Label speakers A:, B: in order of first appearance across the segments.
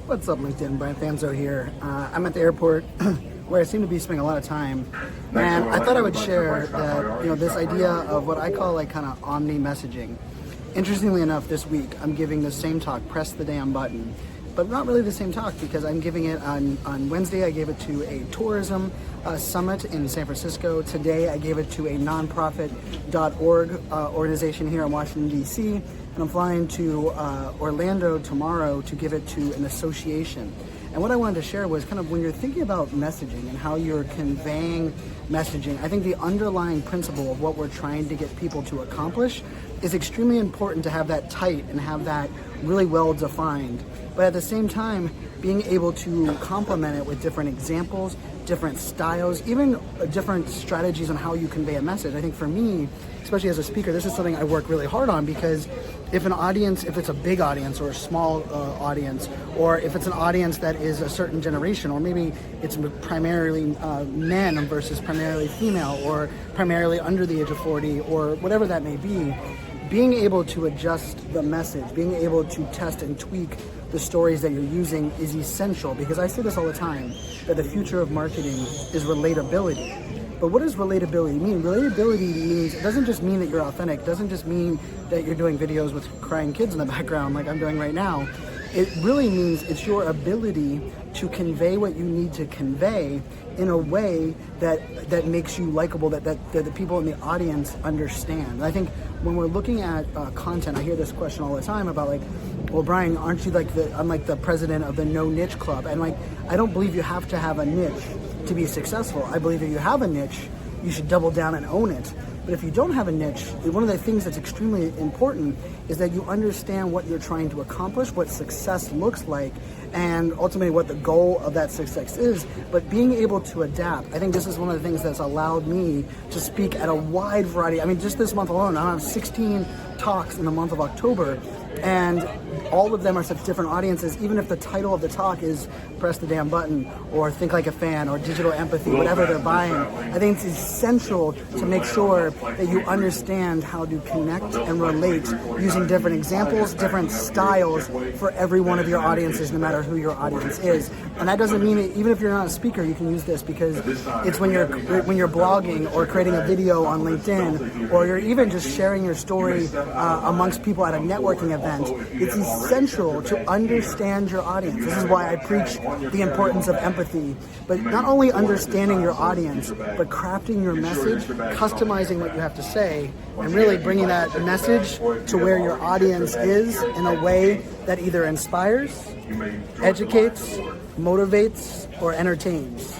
A: What's up, LinkedIn? Brian Fanzo here. I'm at the airport where I seem to be spending a lot of time, and I thought I would share that, this idea of what I call like kind of omni messaging. Interestingly enough, this week I'm giving the same talk, Press the Damn Button, but not really the same talk because I'm giving it on Wednesday. I gave it to a tourism summit in San Francisco. Today I gave it to a nonprofit.org organization here in Washington, D.C., and I'm flying to Orlando tomorrow to give it to an association. And what I wanted to share was kind of when you're thinking about messaging and how you're conveying messaging, I think the underlying principle of what we're trying to get people to accomplish is extremely important to have that tight and have that really well defined. But at the same time, being able to complement it with different examples, different styles, even different strategies on how you convey a message. I think for me, especially as a speaker, this is something I work really hard on, because if it's a big audience or a small audience, or if it's an audience that is a certain generation, or maybe it's primarily men versus primarily female, or primarily under the age of 40, or whatever that may be, being able to adjust the message, being able to test and tweak the stories that you're using is essential, because I say this all the time, that the future of marketing is relatability. But what does relatability mean? Relatability means, it doesn't just mean that you're authentic, it doesn't just mean that you're doing videos with crying kids in the background like I'm doing right now. It really means it's your ability to convey what you need to convey in a way that makes you likable, that the people in the audience understand. And I think when we're looking at content, I hear this question all the time about like, well, Brian, aren't you I'm like the president of the no niche club? And like, I don't believe you have to have a niche to be successful. I believe if you have a niche, you should double down and own it. But if you don't have a niche, one of the things that's extremely important is that you understand what you're trying to accomplish, what success looks like, and ultimately what the goal of that success is. But being able to adapt, I think this is one of the things that's allowed me to speak at a wide variety. I mean, just this month alone, I have 16 talks in the month of October, and all of them are such different audiences. Even if the title of the talk is Press the Damn Button, or Think Like a Fan, or Digital Empathy, whatever they're buying, I think it's essential to make sure that you understand how to connect and relate using different examples, different styles for every one of your audiences, no matter who your audience is. And that doesn't mean even if you're not a speaker, you can use this, because it's when you're blogging or creating a video on LinkedIn, or you're even just sharing your story amongst people at a networking event. It's essential to understand your audience. This is why I preach the importance of empathy, but not only understanding your audience, but crafting your message, customizing what you have to say, and really bringing that message to where your audience is in a way that either inspires, educates, motivates, or entertains.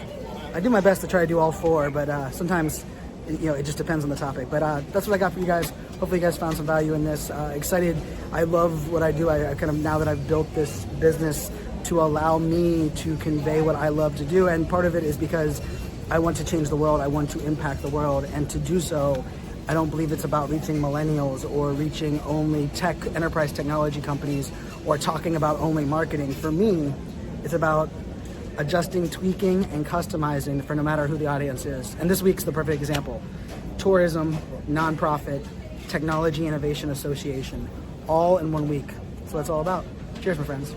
A: I do my best to try to do all four, but sometimes it just depends on the topic. But that's what I got for you guys. Hopefully you guys found some value in this. Excited. I love what I do. I kind of, now that I've built this business to allow me to convey what I love to do, and part of it is because I want to change the world. I want to impact the world, and to do so, I don't believe it's about reaching millennials or reaching only enterprise technology companies, or talking about only marketing. For me, it's about adjusting, tweaking, and customizing for no matter who the audience is. And this week's the perfect example. Tourism, nonprofit, Technology Innovation Association, all in 1 week. So that's all about. Cheers, my friends.